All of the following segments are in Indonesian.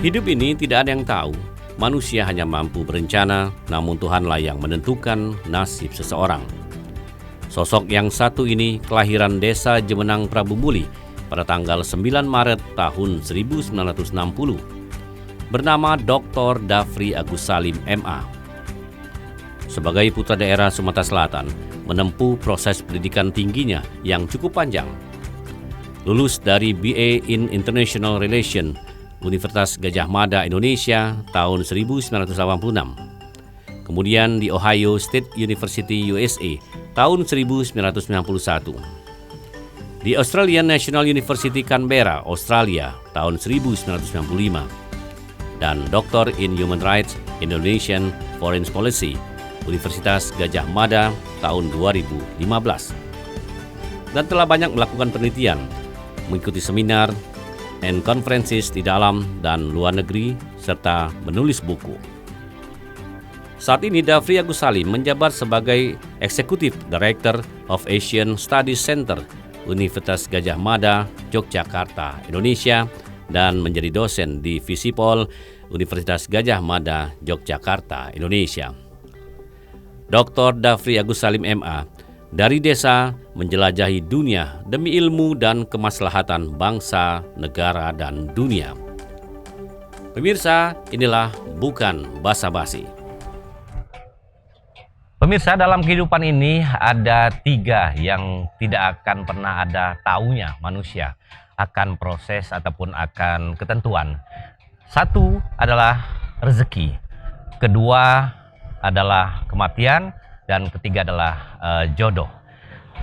Hidup ini tidak ada yang tahu. Manusia hanya mampu berencana, namun Tuhanlah yang menentukan nasib seseorang. Sosok yang satu ini kelahiran desa Jemenang Prabu Muli pada tanggal 9 Maret tahun 1960. Bernama Dr. Dafri Agus Salim MA. Sebagai putra daerah Sumatera Selatan, menempuh proses pendidikan tingginya yang cukup panjang. Lulus dari BA in International Relations Universitas Gadjah Mada Indonesia tahun 1986. Kemudian di Ohio State University USA tahun 1991. Di Australian National University Canberra, Australia tahun 1995. Dan Doctor in Human Rights Indonesian Foreign Policy Universitas Gadjah Mada tahun 2015. Dan telah banyak melakukan penelitian, mengikuti seminar and conferences di dalam dan luar negeri, serta menulis buku. Saat ini Dafri Agus Salim menjabat sebagai Executive Director of Asian Studies Center Universitas Gadjah Mada, Yogyakarta, Indonesia, dan menjadi dosen di Visipol Universitas Gadjah Mada, Yogyakarta, Indonesia. Dr. Dafri Agus Salim MA dari desa menjelajahi dunia demi ilmu dan kemaslahatan bangsa, negara, dan dunia. Pemirsa, inilah Bukan Basa-Basi. Pemirsa, dalam kehidupan ini ada 3 yang tidak akan pernah ada taunya manusia akan proses ataupun akan ketentuan. 1 adalah rezeki, kedua adalah kematian, dan ketiga adalah jodoh.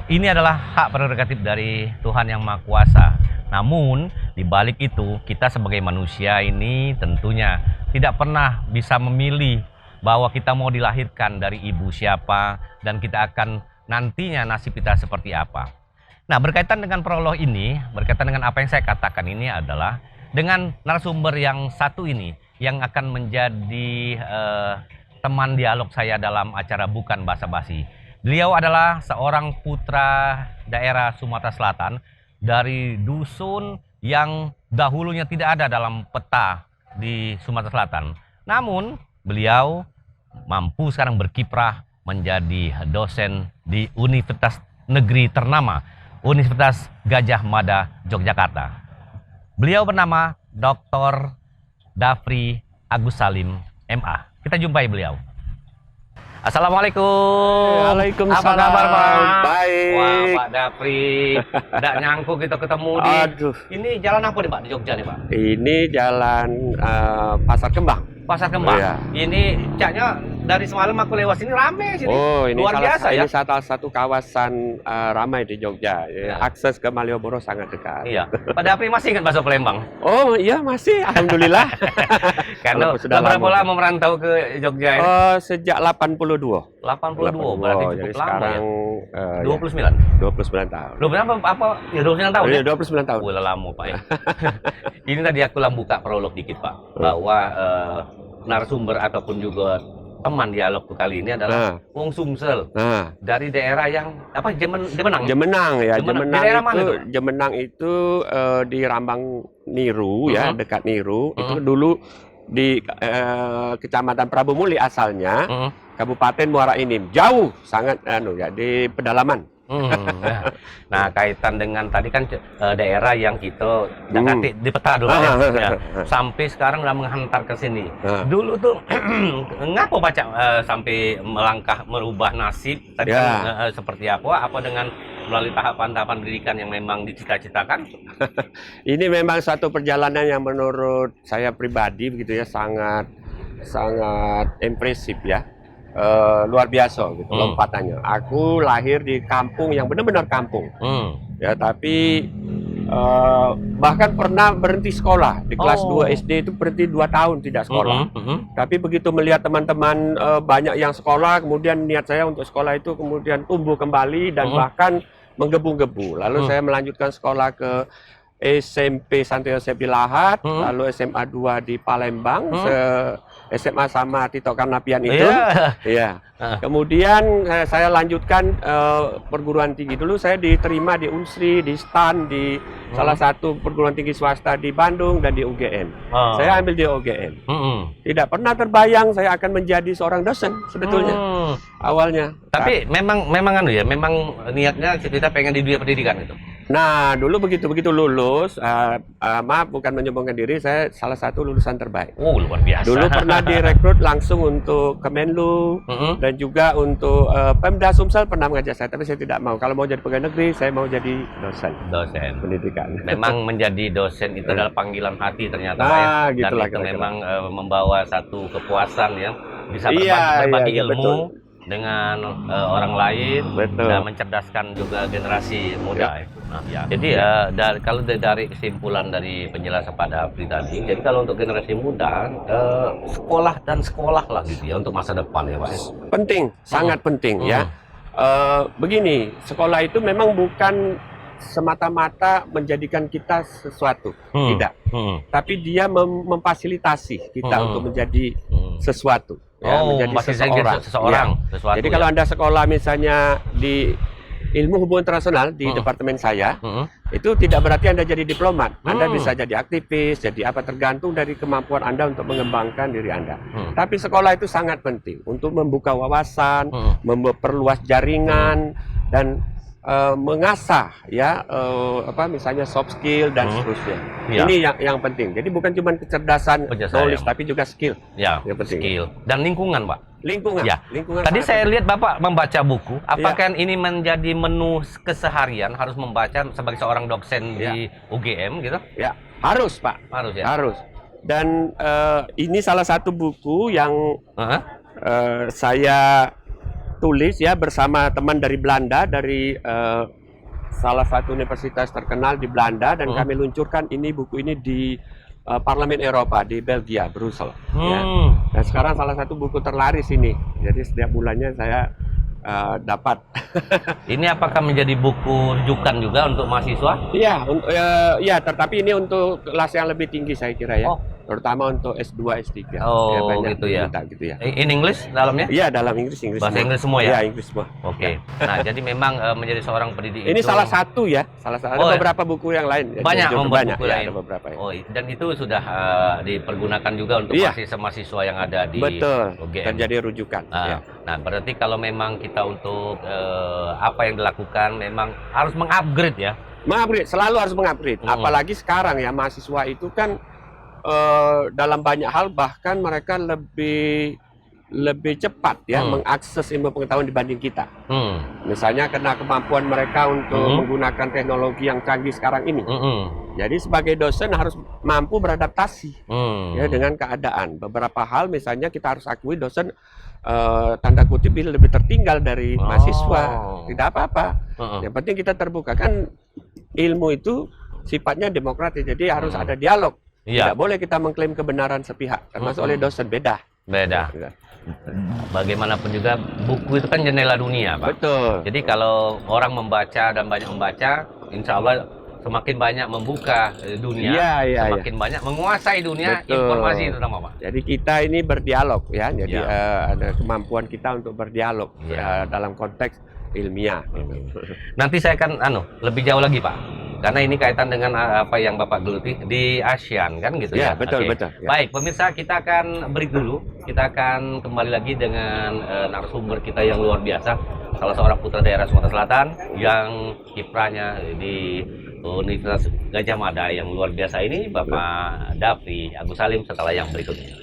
Ini adalah hak prerogatif dari Tuhan Yang Maha Kuasa. Namun di balik itu kita sebagai manusia ini tentunya tidak pernah bisa memilih bahwa kita mau dilahirkan dari ibu siapa dan kita akan nantinya nasib kita seperti apa. Nah, berkaitan dengan prolog ini, berkaitan dengan apa yang saya katakan ini adalah dengan narasumber yang satu ini yang akan menjadi teman dialog saya dalam acara Bukan Basa-Basi. Beliau adalah seorang putra daerah Sumatera Selatan dari dusun yang dahulunya tidak ada dalam peta di Sumatera Selatan. Namun beliau mampu sekarang berkiprah menjadi dosen di Universitas Negeri ternama, Universitas Gadjah Mada, Yogyakarta. Beliau bernama Dr. Dafri Agus Salim MA. Kita jumpai beliau. Assalamualaikum. Waalaikumsalam. Apa kabar, Pak? Baik. Wah, Pak Dafri. Tidak nyangkut kita ketemu di... Aduh. Ini jalan apa nih, Pak, di Jogja nih, Pak? Ini jalan Pasar Kembang. Pasar Kembang. Iya. Ini caknya dari semalam aku lewat sini rame sini. Oh, ini luar biasa ya. Ini salah satu kawasan ramai di Jogja. Ya. Akses ke Malioboro sangat dekat. Iya. Pak Dafri masih ingat bakso Palembang? Oh iya masih, alhamdulillah. Karena sudah berapa lama merantau ke Jogja ini? Oh, sejak 82. 82, berarti cukup jadi lama sekarang, ya. 29. 29 tahun. Loh, berapa apa? Ya 29 tahun. Iya, Ya? 29 tahun. Udah lama, Pak ya. Ini tadi aku buka prolog dikit, Pak, bahwa narasumber ataupun juga teman dialog kali ini adalah Wong Sumsel. Dari daerah yang apa? Jemenang. Jemenang ya. Jemenang. Di daerah mana itu? Jemenang itu di Rambang Niru ya, dekat Niru. Itu dulu di Kecamatan Prabu Muli asalnya, Kabupaten Muara Enim. Jauh sangat di pedalaman. Nah, kaitan dengan tadi kan daerah yang kita dekati di peta dulu ya. Sampai sekarang udah menghantar ke sini. Dulu tuh ngapa baca sampai melangkah merubah nasib tadi kan seperti apa? Apa dengan melalui tahapan-tahapan pendidikan yang memang dicita-citakan? Ini memang satu perjalanan yang menurut saya pribadi begitu ya sangat impresif ya. Luar biasa gitu lompatannya. Aku lahir di kampung yang benar-benar kampung. Ya, tapi bahkan pernah berhenti sekolah di kelas 2 SD itu berhenti 2 tahun tidak sekolah. Tapi begitu melihat teman-teman banyak yang sekolah, kemudian niat saya untuk sekolah itu kemudian tumbuh kembali dan bahkan menggebu-gebu. Lalu saya melanjutkan sekolah ke SMP Santo Yosef di Lahat, lalu SMA 2 di Palembang, SMA sama Tito Karnavian itu. Iya. Iya. Kemudian saya lanjutkan perguruan tinggi dulu. Saya diterima di Unsri, di STAN, di salah satu perguruan tinggi swasta di Bandung dan di UGM. Saya ambil di UGM. Tidak pernah terbayang saya akan menjadi seorang dosen sebetulnya awalnya. Tapi memang niatnya kita pengen di dunia pendidikan itu. Nah, dulu begitu lulus, maaf bukan menyombongkan diri, saya salah satu lulusan terbaik. Oh, luar biasa. Dulu pernah direkrut langsung untuk Kemenlu dan juga untuk Pemda Sumsel pernah mengajak saya, tapi saya tidak mau. Kalau mau jadi pegawai negeri, saya mau jadi dosen. Dosen pendidikan. Memang menjadi dosen itu adalah panggilan hati ternyata, ya. Dan itu memang membawa satu kepuasan ya, bisa berbagi ilmu. Betul. Dengan orang lain dan mencerdaskan juga generasi muda. Jadi kalau dari kesimpulan dari penjelasan pada Apri tadi, jadi kalau untuk generasi muda sekolah lah gitu ya untuk masa depan ya Pak. Penting, sangat penting ya. Begini, sekolah itu memang bukan semata-mata menjadikan kita sesuatu, tidak. Tapi dia memfasilitasi kita untuk menjadi sesuatu. Ya, menjadi seseorang. Sesuatu, jadi kalau Anda sekolah misalnya di ilmu hubungan internasional di departemen saya, itu tidak berarti Anda jadi diplomat. Anda bisa jadi aktivis, jadi apa, tergantung dari kemampuan Anda untuk mengembangkan diri Anda. Tapi sekolah itu sangat penting untuk membuka wawasan, memperluas jaringan, dan mengasah ya misalnya soft skill dan seterusnya. Ini yang penting. Jadi bukan cuma kecerdasan knowledge tapi juga skill. Yang penting. Skill dan lingkungan, Pak. Lingkungan. Tadi saya lihat Bapak membaca buku. Apakah ini menjadi menu keseharian, harus membaca sebagai seorang dosen di UGM gitu? Ya, harus, Pak. Harus ya. Harus. Dan ini salah satu buku yang saya tulis ya bersama teman dari Belanda, dari salah satu universitas terkenal di Belanda, dan kami luncurkan buku ini di Parlemen Eropa di Belgia, Brussels. Ya. Dan sekarang salah satu buku terlaris ini. Jadi setiap bulannya saya dapat. Ini apakah menjadi buku rujukan juga untuk mahasiswa? Iya, tetapi ini untuk kelas yang lebih tinggi saya kira ya. Terutama untuk S2, S3. Gitu ya. In English dalamnya? Iya, dalam Inggris. Bahasa Inggris semua ya? Iya, Inggris semua. Oke. Nah, jadi memang menjadi seorang pendidik ini salah satu ya. Ada beberapa buku yang lain. Banyak buku lain. Ada beberapa ya. Dan itu sudah dipergunakan juga untuk mahasiswa yang ada di UGM. Dan jadi rujukan. Nah, berarti kalau memang kita untuk apa yang dilakukan memang harus mengupgrade ya? Mengupgrade, selalu harus mengupgrade. Apalagi sekarang ya, mahasiswa itu kan dalam banyak hal bahkan mereka lebih cepat ya mengakses ilmu pengetahuan dibanding kita. Misalnya karena kemampuan mereka untuk menggunakan teknologi yang canggih sekarang ini. Jadi sebagai dosen harus mampu beradaptasi ya dengan keadaan. Beberapa hal misalnya kita harus akui dosen tanda kutip lebih tertinggal dari mahasiswa. Tidak apa-apa. Yang penting kita terbuka, kan ilmu itu sifatnya demokratis, jadi harus ada dialog. Tidak boleh kita mengklaim kebenaran sepihak, termasuk oleh dosen. Beda. Bagaimanapun juga buku itu kan jendela dunia, Pak. Betul. Jadi kalau orang membaca dan banyak membaca, insya Allah semakin banyak membuka dunia, semakin banyak menguasai dunia. Betul. Informasi itu nama Pak. Jadi kita ini berdialog ya. Jadi ada kemampuan kita untuk berdialog dalam konteks ilmiah. Nanti saya akan lebih jauh lagi, Pak. Karena ini kaitan dengan apa yang Bapak geluti di ASEAN kan gitu ya. Betul. Ya. Baik, pemirsa, kita akan break dulu. Kita akan kembali lagi dengan narasumber kita yang luar biasa, salah seorang putra daerah Sumatera Selatan yang kiprahnya di Universitas Gajah Mada yang luar biasa ini, Bapak Dafri Agus Salim, setelah yang berikut ini.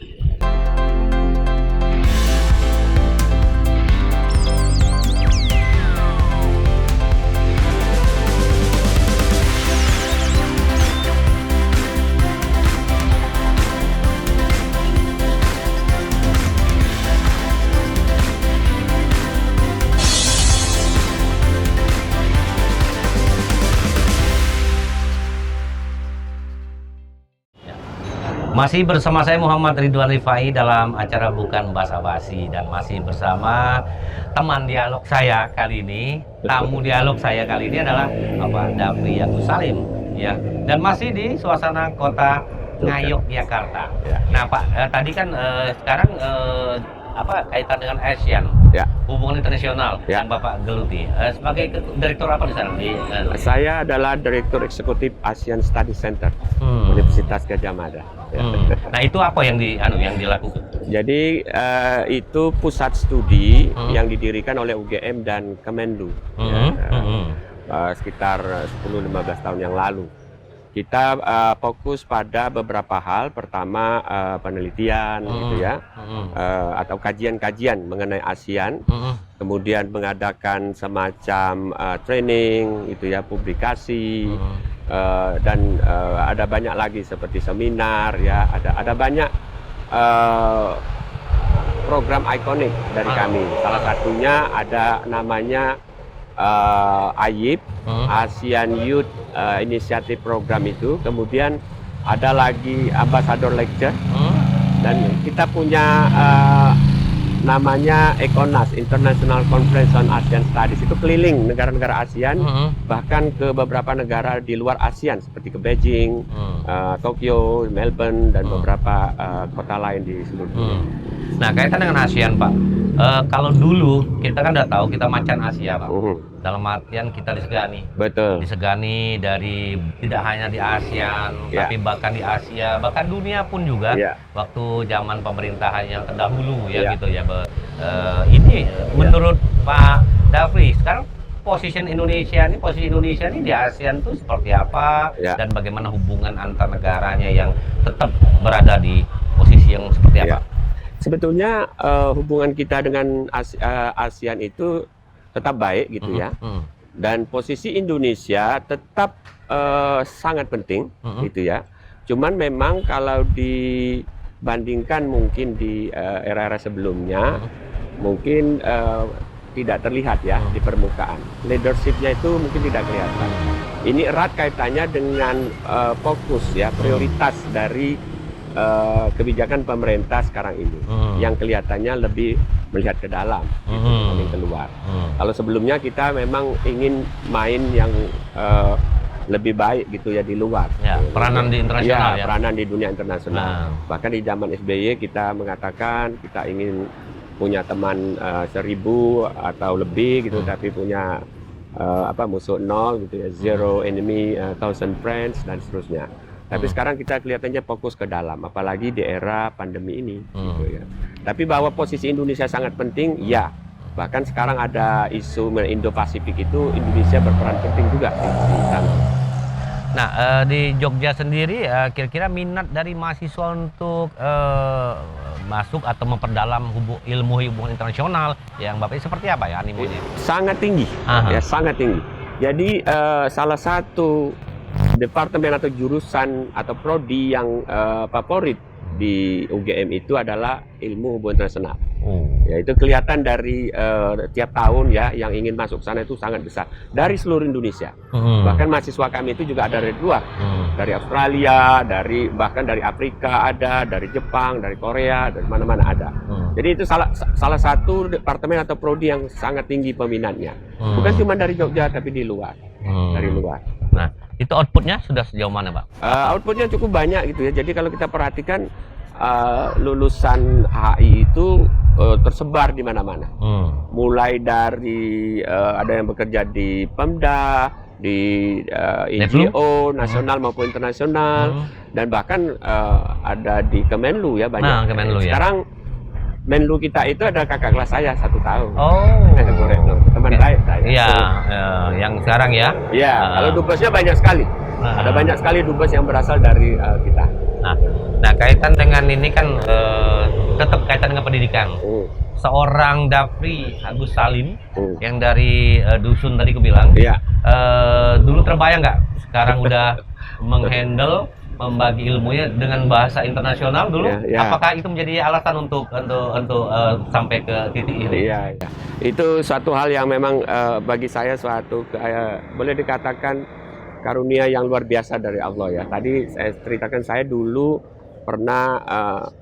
Masih bersama saya Muhammad Ridwan Rifai dalam acara Bukan Basa-Basi, dan masih bersama teman dialog saya kali ini, tamu dialog saya kali ini adalah Bapak Dafri Agus Salim ya, dan masih di suasana kota Ngayog Jakarta. Ya. Nah Pak, tadi kan sekarang kaitan dengan ASEAN, Ya. hubungan internasional Ya. yang Bapak geluti. Sebagai direktur apa di sana? Saya adalah Direktur Eksekutif ASEAN Study Center Universitas Gadjah Mada. Ya. Nah itu apa yang dilakukan? Jadi itu pusat studi yang didirikan oleh UGM dan Kemenlu sekitar 10-15 tahun yang lalu. Kita fokus pada beberapa hal. Pertama penelitian gitu ya, atau kajian-kajian mengenai ASEAN. Kemudian mengadakan semacam training gitu ya, publikasi, dan ada banyak lagi seperti seminar ya. Ada banyak program ikonik dari kami. Salah satunya ada namanya AYIP, ASEAN Youth Initiative Program itu. Kemudian ada lagi Ambassador Lecture, dan kita punya namanya ECONAS, International Conference on ASEAN Studies. Itu keliling negara-negara ASEAN, bahkan ke beberapa negara di luar ASEAN seperti ke Beijing, Tokyo, Melbourne, dan beberapa kota lain di seluruh dunia. Nah, kaitan dengan ASEAN, Pak. Kalau dulu kita kan udah tahu kita macan Asia, Pak. Dalam artian kita disegani. Betul. Disegani dari tidak hanya di ASEAN, tapi bahkan di Asia, bahkan dunia pun juga. Waktu zaman pemerintahan yang terdahulu ya gitu ya. Ini menurut Pak Dafri, sekarang posisi Indonesia ini di ASEAN itu seperti apa, dan bagaimana hubungan antar negaranya yang tetap berada di posisi yang seperti apa? Sebetulnya hubungan kita dengan ASEAN itu tetap baik gitu ya, dan posisi Indonesia tetap sangat penting gitu ya. Cuman memang kalau dibandingkan mungkin di era-era sebelumnya, mungkin tidak terlihat ya di permukaan. Leadershipnya itu mungkin tidak kelihatan. Ini erat kaitannya dengan fokus ya, prioritas dari kebijakan pemerintah sekarang ini, yang kelihatannya lebih melihat ke dalam dibanding keluar. Kalau sebelumnya kita memang ingin main yang lebih baik gitu ya di luar. Peranan di internasional ya. Peranan di dunia internasional. Bahkan di zaman SBY kita mengatakan kita ingin punya teman 1000 atau lebih gitu, tapi punya musuh 0 gitu ya, zero enemy, 1000 friends, dan seterusnya. Tapi sekarang kita kelihatannya fokus ke dalam, apalagi di era pandemi ini. Gitu ya. Tapi bahwa posisi Indonesia sangat penting, ya. Bahkan sekarang ada isu Indo-Pasifik itu, Indonesia berperan penting juga di sana. Nah, di Jogja sendiri, kira-kira minat dari mahasiswa untuk masuk atau memperdalam ilmu hubungan internasional yang Bapak seperti apa ya animonya? Sangat tinggi, ya sangat tinggi. Jadi salah satu departemen atau jurusan atau prodi yang favorit di UGM itu adalah ilmu hubungan internasional. Ya, itu kelihatan dari tiap tahun ya, yang ingin masuk sana itu sangat besar dari seluruh Indonesia. Bahkan mahasiswa kami itu juga ada dari luar, dari Australia, bahkan dari Afrika ada, dari Jepang, dari Korea, dari mana-mana ada. Jadi itu salah satu departemen atau prodi yang sangat tinggi peminatnya. Bukan cuma dari Jogja, tapi di luar, dari luar. Nah, itu outputnya sudah sejauh mana, Pak? Outputnya cukup banyak gitu ya. Jadi kalau kita perhatikan lulusan HI itu tersebar di mana-mana. Mulai dari ada yang bekerja di Pemda, di NGO nasional maupun internasional, dan bahkan ada di Kemenlu ya banyak. Kemenlu, sekarang Menlu kita itu ada kakak kelas saya 1 tahun. Teman baik saya. Iya, yang sekarang ya. Iya, kalau dubesnya banyak sekali. Ada banyak sekali dubes yang berasal dari kita. Nah, kaitan dengan ini kan tetap kaitan dengan pendidikan. Seorang Dafri Agus Salim yang dari dusun tadi aku bilang, dulu terbayang nggak sekarang udah menghandle, membagi ilmunya dengan bahasa internasional dulu? Apakah itu menjadi alasan untuk sampai ke titik ini? Iya. Itu suatu hal yang memang bagi saya suatu boleh dikatakan karunia yang luar biasa dari Allah ya. Tadi saya ceritakan, saya dulu pernah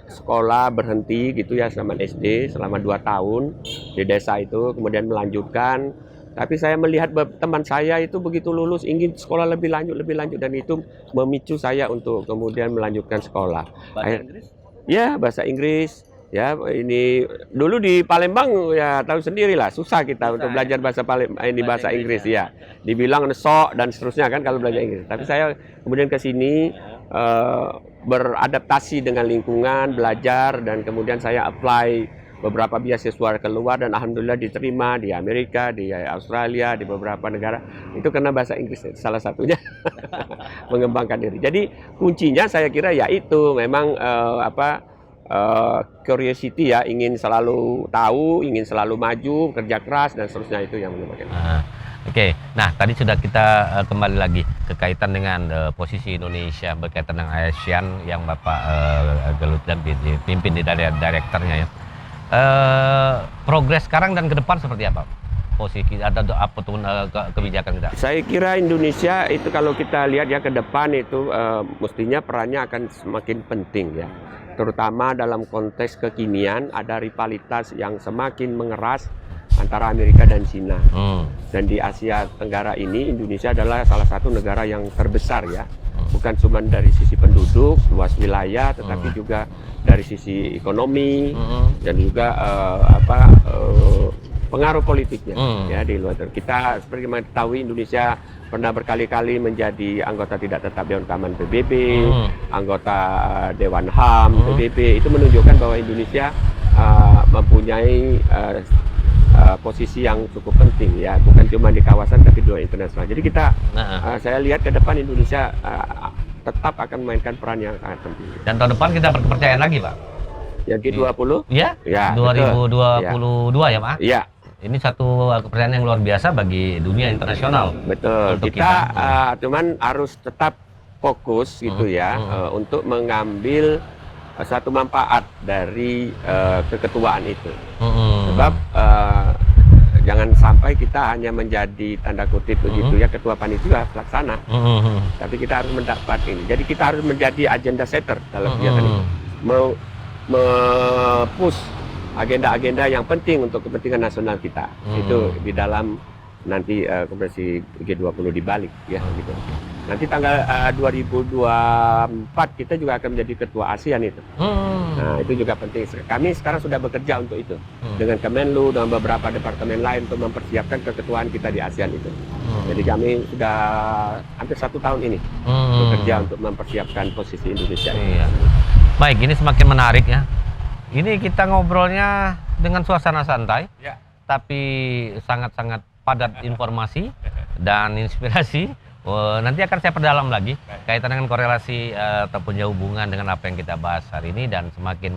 sekolah berhenti gitu ya, zaman SD selama 2 tahun di desa itu, kemudian melanjutkan Tapi saya melihat teman saya itu begitu lulus ingin sekolah lebih lanjut dan itu memicu saya untuk kemudian melanjutkan sekolah. Bahasa Inggris? Ya, bahasa Inggris. Ya, ini dulu di Palembang ya tahu sendirilah susah kita untuk belajar bahasa Inggris ya. Dibilang sok dan seterusnya kan kalau belajar Inggris. Tapi saya kemudian ke sini beradaptasi dengan lingkungan, belajar dan kemudian saya apply beberapa beasiswa keluar dan alhamdulillah diterima di Amerika, di Australia, di beberapa negara. Itu karena bahasa Inggris salah satunya mengembangkan diri. Jadi kuncinya saya kira yaitu memang curiosity ya, ingin selalu tahu, ingin selalu maju, kerja keras dan seterusnya itu yang menyebabkan. Oke. Nah, tadi sudah kita kembali lagi kekaitan dengan posisi Indonesia berkaitan dengan ASEAN yang Bapak gelut dan pimpin di direkturnya ya. Progres sekarang dan ke depan seperti apa? Posisi ada apa tuh kebijakan kita? Saya kira Indonesia itu kalau kita lihat ya ke depan itu mestinya perannya akan semakin penting ya. Terutama dalam konteks kekinian ada rivalitas yang semakin mengeras antara Amerika dan Cina. Dan di Asia Tenggara ini Indonesia adalah salah satu negara yang terbesar ya. Bukan cuma dari sisi penduduk, luas wilayah, tetapi juga dari sisi ekonomi dan juga pengaruh politiknya ya di luar. Kita seperti mengetahui Indonesia pernah berkali-kali menjadi anggota tidak tetap Dewan Keamanan PBB, anggota Dewan HAM PBB. Itu menunjukkan bahwa Indonesia mempunyai posisi yang cukup penting ya, bukan cuma di kawasan tapi juga internasional. Jadi kita saya lihat ke depan Indonesia tetap akan memainkan peran yang sangat penting. Dan tahun depan kita berkepercayaan lagi, Pak. Yang G20? Ya, 2022 ya, Pak? Iya. Ini satu kepercayaan yang luar biasa bagi dunia internasional. Betul. Kita cuman harus tetap fokus gitu ya untuk mengambil satu manfaat dari keketuaan itu. Sebab jangan sampai kita hanya menjadi tanda kutip begitu ya ketua panitia pelaksana. Tapi kita harus mendapat ini. Jadi kita harus menjadi agenda setter dalam kegiatan ini. Push agenda-agenda yang penting untuk kepentingan nasional kita. Itu di dalam nanti konferensi G20 di Bali ya gitu. Nanti tanggal 2024 kita juga akan menjadi ketua ASEAN itu. Nah, itu juga penting. Kami sekarang sudah bekerja untuk itu. Dengan Kemenlu dan beberapa departemen lain untuk mempersiapkan keketuaan kita di ASEAN itu. Jadi kami sudah hampir 1 tahun ini bekerja untuk mempersiapkan posisi Indonesia. Iya. Baik, ini semakin menarik ya. Ini kita ngobrolnya dengan suasana santai, tapi sangat-sangat padat informasi dan inspirasi. Nanti akan saya perdalam lagi kaitan dengan korelasi atau punya hubungan dengan apa yang kita bahas hari ini dan semakin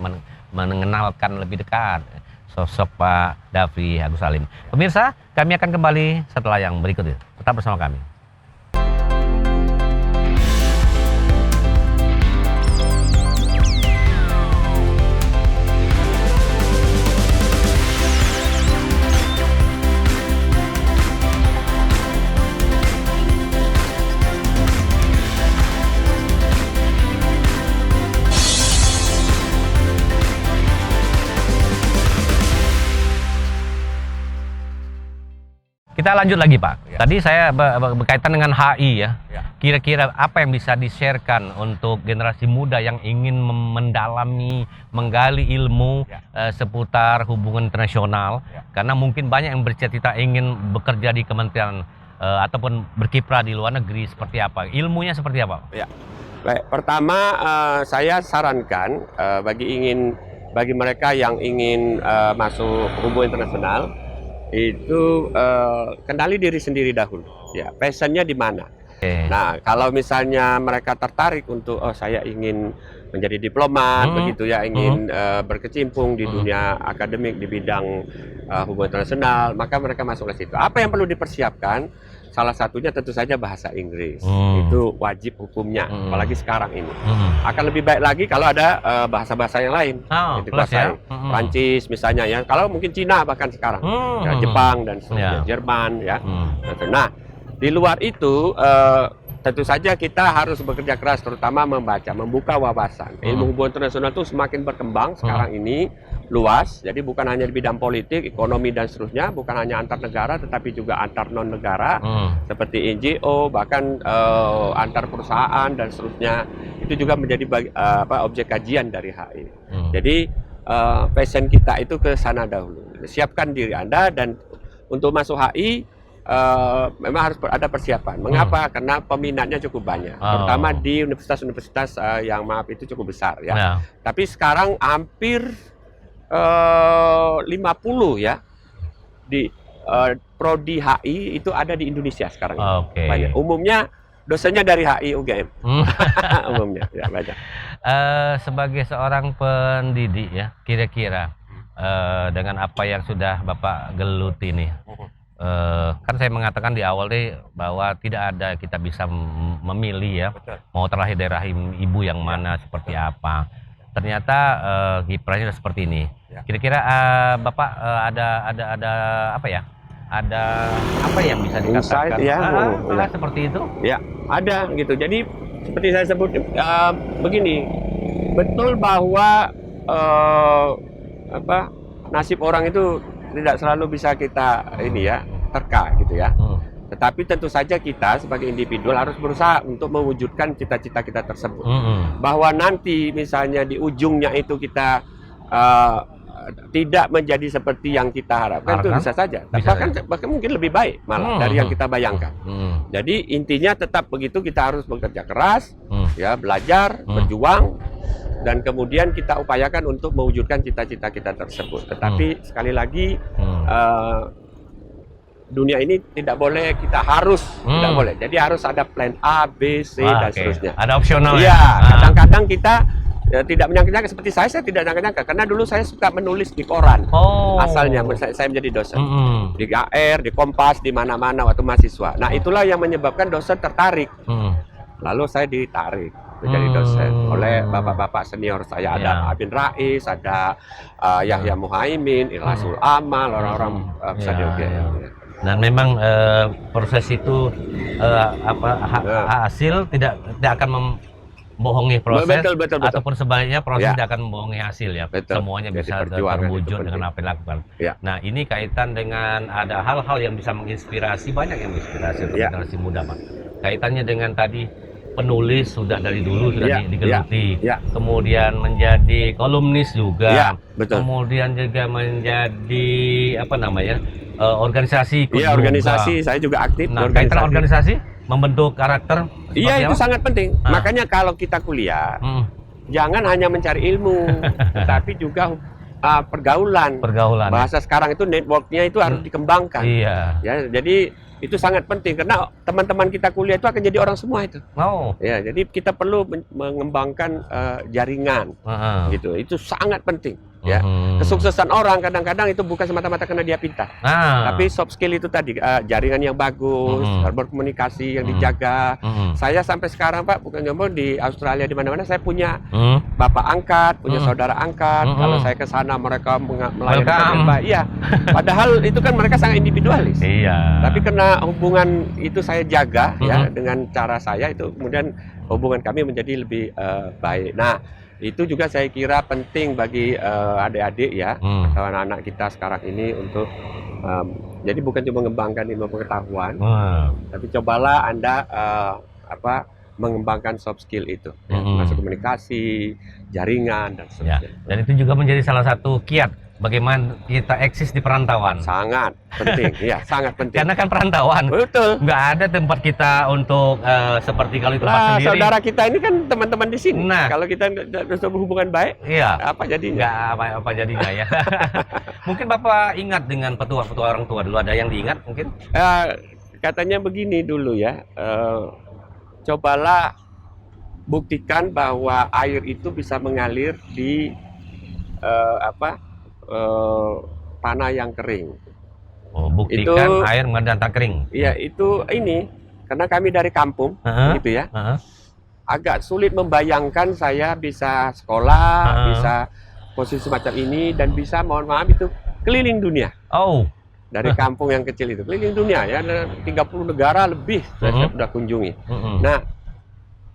mengenalkan lebih dekat sosok Pak Dhafri Agus Salim. Pemirsa, kami akan kembali setelah yang berikut ini. Tetap bersama kami. Kita lanjut lagi, Pak. Tadi saya berkaitan dengan HI ya. Kira-kira apa yang bisa di-sharekan untuk generasi muda yang ingin mendalami, menggali ilmu seputar hubungan internasional? Karena mungkin banyak yang bercita-cita ingin bekerja di kementerian ataupun berkiprah di luar negeri, seperti apa? Ilmunya seperti apa? Ya. Baik, pertama saya sarankan bagi mereka yang ingin masuk hubungan internasional itu kenali diri sendiri dahulu ya, passionnya di mana. Nah, kalau misalnya mereka tertarik untuk saya ingin menjadi diplomat begitu ya, ingin berkecimpung di dunia akademik di bidang hubungan internasional, maka mereka masuk ke situ. Apa yang perlu dipersiapkan? Salah satunya tentu saja bahasa Inggris. Itu wajib hukumnya, apalagi sekarang ini. Akan lebih baik lagi kalau ada bahasa-bahasa yang lain yang dikuasai. Prancis misalnya ya, kalau mungkin Cina bahkan sekarang, ya, Jepang dan seterusnya, Jerman ya. Nah, di luar itu tentu saja kita harus bekerja keras, terutama membaca, membuka wawasan. Ilmu hubungan internasional itu semakin berkembang sekarang ini, luas. Jadi bukan hanya di bidang politik, ekonomi dan seterusnya, bukan hanya antar negara, tetapi juga antar non negara, seperti NGO, bahkan antar perusahaan dan seterusnya. Itu juga menjadi objek kajian dari HI. Jadi passion kita itu ke sana dahulu. Siapkan diri Anda, dan untuk masuk HI memang harus ada persiapan. Mengapa? Karena peminatnya cukup banyak, terutama di universitas-universitas yang itu cukup besar ya. Tapi sekarang hampir 50 ya di prodi HI itu ada di Indonesia sekarang. Banyak. Umumnya dosennya dari HI UGM. Umumnya ya, banyak. Sebagai seorang pendidik ya, kira-kira dengan apa yang sudah Bapak geluti nih, kan saya mengatakan di awal deh bahwa tidak ada kita bisa memilih ya, mau terlahir dari rahim ibu yang mana seperti apa. Ternyata kiprahnya seperti ini. Kira-kira Bapak ada apa ya? Ada apa yang bisa dikatakan? Seperti itu? Ya, ada gitu. Jadi seperti saya sebut begini, betul bahwa nasib orang itu tidak selalu bisa kita terka gitu ya. Tetapi tentu saja kita sebagai individual harus berusaha untuk mewujudkan cita-cita kita tersebut. Bahwa nanti misalnya di ujungnya itu kita tidak menjadi seperti yang kita harapkan, itu bisa saja. Bahkan mungkin lebih baik malah dari yang kita bayangkan. Jadi intinya tetap begitu, kita harus bekerja keras, ya, belajar, berjuang, dan kemudian kita upayakan untuk mewujudkan cita-cita kita tersebut. Tetapi sekali lagi dunia ini tidak boleh kita harus tidak boleh. Jadi harus ada plan A, B, C dan seterusnya. Ada opsional ya. Kadang-kadang kita tidak menyangka-nyangka, seperti saya tidak menyangka-nyangka karena dulu saya suka menulis di koran. Asalnya saya menjadi dosen di GR, di Kompas, di mana-mana waktu mahasiswa. Nah, itulah yang menyebabkan dosen tertarik. Lalu saya ditarik menjadi dosen oleh bapak-bapak senior saya. Ada Abin Rais, ada Yahya Muhaimin, Ilhasul Amal, orang-orang senior. Dan memang proses itu hasil tidak akan membohongi proses, betul. Ataupun sebaliknya proses tidak akan membohongi hasil ya. Semuanya bisa terwujud dengan apa yang dilakukan. Nah, ini kaitan dengan ada hal-hal yang bisa menginspirasi, banyak yang menginspirasi untuk generasi muda, Pak. Kaitannya dengan tadi penulis sudah dari dulu sudah digeluti, kemudian menjadi kolumnis juga, kemudian juga menjadi organisasi. Organisasi saya juga aktif. Nah, kaitan organisasi membentuk karakter. Iya, itu sangat penting. Makanya kalau kita kuliah, jangan hanya mencari ilmu, tetapi juga pergaulan. Bahasa sekarang itu networknya itu harus dikembangkan. Ya, jadi itu sangat penting karena teman-teman kita kuliah itu akan jadi orang semua itu. Ya, jadi kita perlu mengembangkan jaringan, gitu. Itu sangat penting. Ya, kesuksesan orang kadang-kadang itu bukan semata-mata karena dia pintar, tapi soft skill itu tadi, jaringan yang bagus, berkomunikasi yang dijaga. Saya sampai sekarang, Pak, bukan cuma di Australia, di mana-mana saya punya bapak angkat, punya saudara angkat. Kalau saya ke sana mereka melayani dengan baik. Iya, padahal itu kan mereka sangat individualis. Tapi karena hubungan itu saya jaga ya dengan cara saya, itu kemudian hubungan kami menjadi lebih baik. Nah, itu juga saya kira penting bagi adik-adik ya, atau anak-anak kita sekarang ini untuk jadi bukan cuma mengembangkan ilmu pengetahuan, tapi cobalah Anda mengembangkan soft skill itu, masuk komunikasi, jaringan dan sebagainya. Dan itu juga menjadi salah satu kiat bagaimana kita eksis di perantauan. Sangat penting, ya, sangat penting. Karena kan perantauan, betul, nggak ada tempat kita untuk seperti kalau itu sendiri. Saudara kita ini kan teman-teman di sini. Nah, kalau kita sudah berhubungan baik, apa jadinya? Nggak apa jadinya ya. Mungkin Bapak ingat dengan petua-petua orang tua dulu, ada yang diingat mungkin? Katanya begini dulu ya, cobalah buktikan bahwa air itu bisa mengalir di tanah yang kering. Buktikan itu, air mengalir tanah kering. Iya, itu ini karena kami dari kampung, gitu ya. Agak sulit membayangkan saya bisa sekolah, bisa posisi semacam ini dan bisa, mohon maaf, itu keliling dunia. dari kampung yang kecil itu keliling dunia ya, ada 30 negara lebih saya sudah kunjungi. Nah,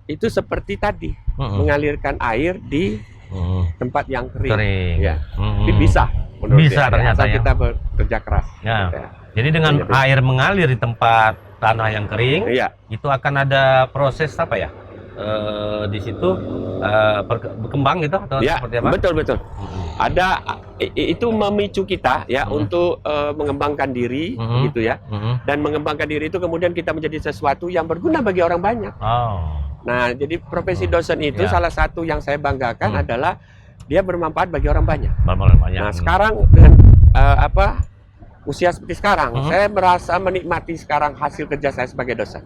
itu seperti tadi mengalirkan air di tempat yang kering. Ya. Tapi bisa menurut Bisa dia, ternyata asal ya. kita bekerja keras. Ya. Ya. Jadi dengan air mengalir di tempat tanah yang kering, Iya. itu akan ada proses apa ya? Di situ berkembang gitu atau Ya, seperti apa? betul. Ada itu memicu kita ya untuk mengembangkan diri gitu ya. Dan mengembangkan diri itu kemudian kita menjadi sesuatu yang berguna bagi orang banyak. Oh. Nah, jadi profesi dosen itu salah satu yang saya banggakan adalah dia bermanfaat bagi orang banyak. Banyak. Nah, sekarang dengan usia seperti sekarang, saya merasa menikmati sekarang hasil kerja saya sebagai dosen.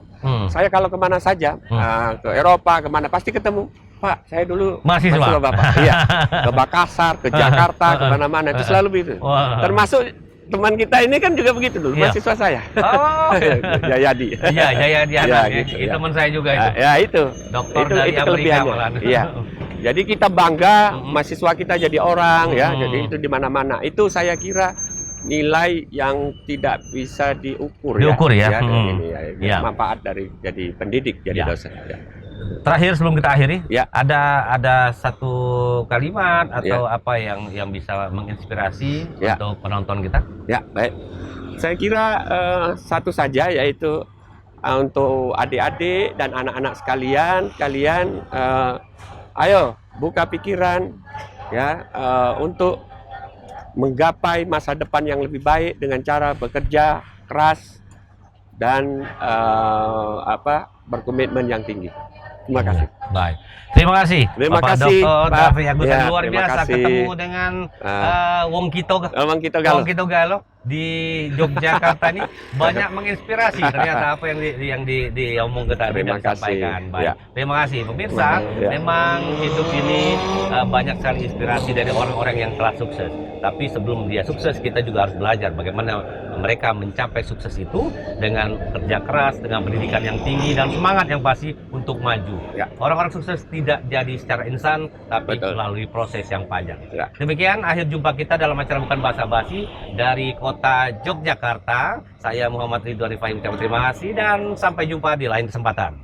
Saya kalau kemana saja, ke Eropa, kemana, pasti ketemu, Pak, saya dulu mahasiswa Bapak. Iya, ke Makassar, ke Jakarta, kemana-mana, itu selalu begitu. Termasuk teman kita ini kan juga begitu dulu, mahasiswa saya. Oh. Jayadi. Iya, Jayadi Ya, Hanan, gitu, itu teman saya juga itu. Ya, itu. Dokter itu dari Amerika kelebihannya. malah. Iya. Jadi kita bangga mahasiswa kita jadi orang ya. Jadi itu di mana-mana. Itu saya kira nilai yang tidak bisa diukur ya. Ya, ini, manfaat dari jadi pendidik, jadi dosen. Ya. Terakhir sebelum kita akhiri, ya. ada satu kalimat atau apa yang bisa menginspirasi untuk penonton kita? Ya, baik. Saya kira satu saja, yaitu untuk adik-adik dan anak-anak sekalian, kalian ayo buka pikiran ya untuk menggapai masa depan yang lebih baik dengan cara bekerja keras dan berkomitmen yang tinggi. Terima kasih. Baik. Terima kasih. Terima Bapak kasih, Dr. Pak. Davi Agus, Ya, luar terima biasa kasih. ketemu dengan Wong Kito Galo di Yogyakarta ini banyak menginspirasi ternyata apa yang diomongkan tadi dan disampaikan. Baik. Ya. Terima kasih pemirsa. Memang hidup ini banyak sekali inspirasi dari orang-orang yang telah sukses. Tapi sebelum dia sukses, kita juga harus belajar bagaimana mereka mencapai sukses itu dengan kerja keras, dengan pendidikan yang tinggi dan semangat yang pasti untuk maju. Orang-orang sukses tidak jadi secara instan, tapi melalui proses yang panjang. Demikian akhir jumpa kita dalam acara Bukan Basa Basi dari kota Yogyakarta. Saya Muhammad Ridwan Rifai ucapkan terima kasih dan sampai jumpa di lain kesempatan.